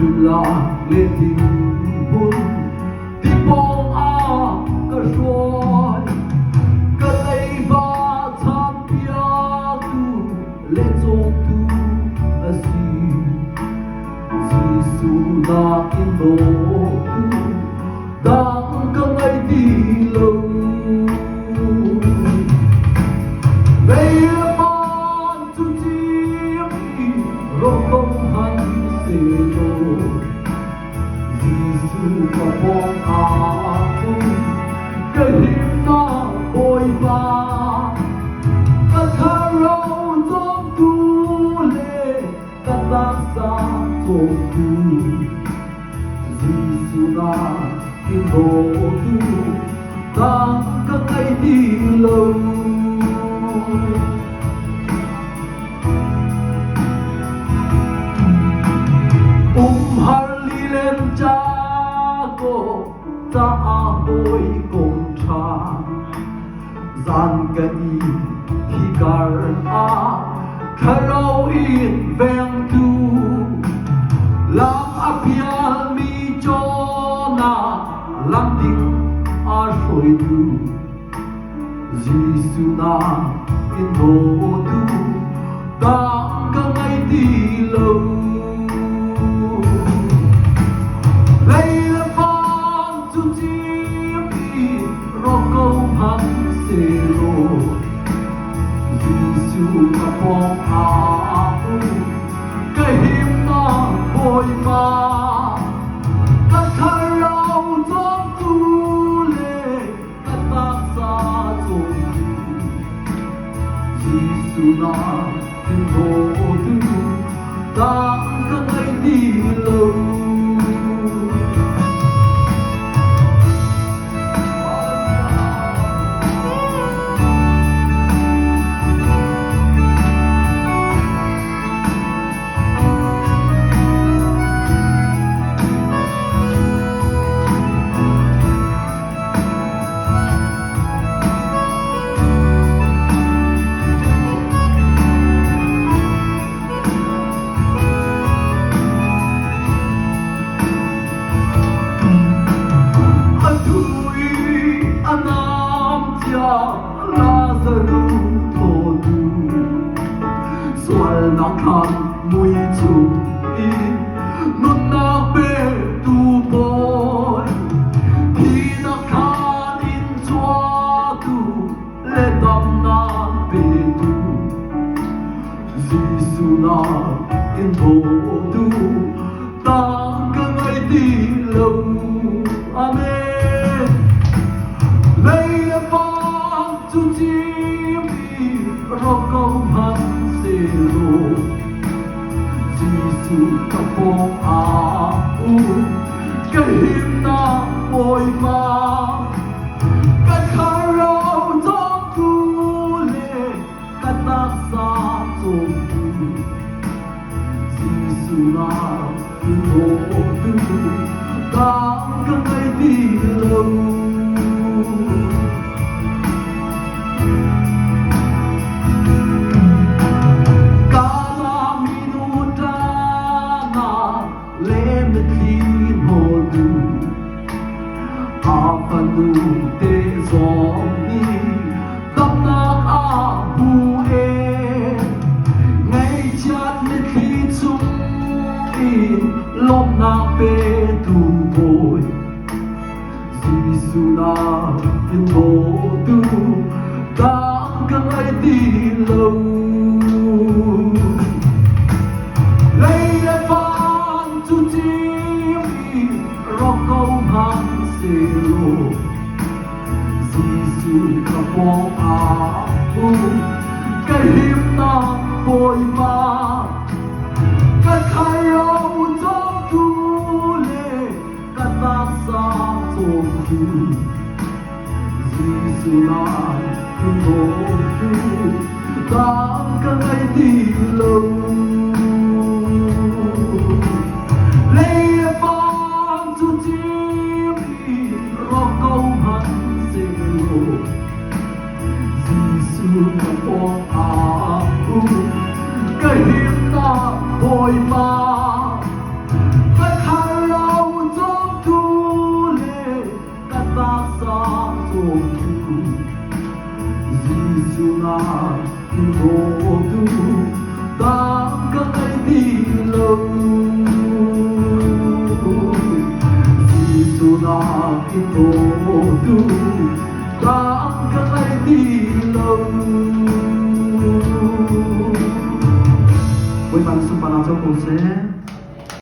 là lên tình buồn thì bóng cả rồi cả đây và tham gia tu lên trong tu Giêsu đã in đồ tu đang cả ngày đi lâu đây là ban tu chiếm rồi không hẳn sẽ rồi Giêsu và bóng aku cái hiểm ta bồi ba ta thà rau trong tu lệ ta ta xa trong tu Giêsu đã in đồ tu đang các ngày đi lâu Harli lên cha cô ta bôi cùng cha gian cái khi gar kharau in veng tu lam apia mi cho na lam ding soi tu Giêsu na in đồ tu ta cả ngày đi lâu đây là ban tu chiếm rồi câu hẳn sẽ rồi Giêsu đã bóng aku cái hiểm ta bồi ba ta thà rau trong tu lệ ta ta xa trong Giêsu đã in đồ tu ta cả ngày đi lâu Lazarus todu soal nakan mui chung in non na be tu boy thi nakan in chua tu le dam na be tu Giêsu na in todu ta ka ngày đi lâu amen lấy tu chiếm rồi câu hẳn sẽ rồi Giêsu đã bóng aku cái hiểm ta bồi ba cái khả rau trong tu lệ cái ta xa trong tu Giêsu đã in đồ tu đang cả ngày đi lâu Apanu te zombie tâm nak abu e ngày chát nên khi chung in lom na pe tu boy Giêsu na in đồ tu ta cả ngày đi lâu lấy ban tu chiếm rồi câu hẳn sẽ rồi Giêsu đã bóng aku cái hiểm ta bồi ba cái khai rau trong tu lệ cái ta xa trong tu Giêsu đã in đồ tu ta cả ngày đi lâu lấy ban tu chiếm rồi câu hẳn sẽ rồi Giêsu đã bóng aku cái hiểm ta bồi ba itu tak kembali dilam. Với bằng xung quanh áo trong cổ xe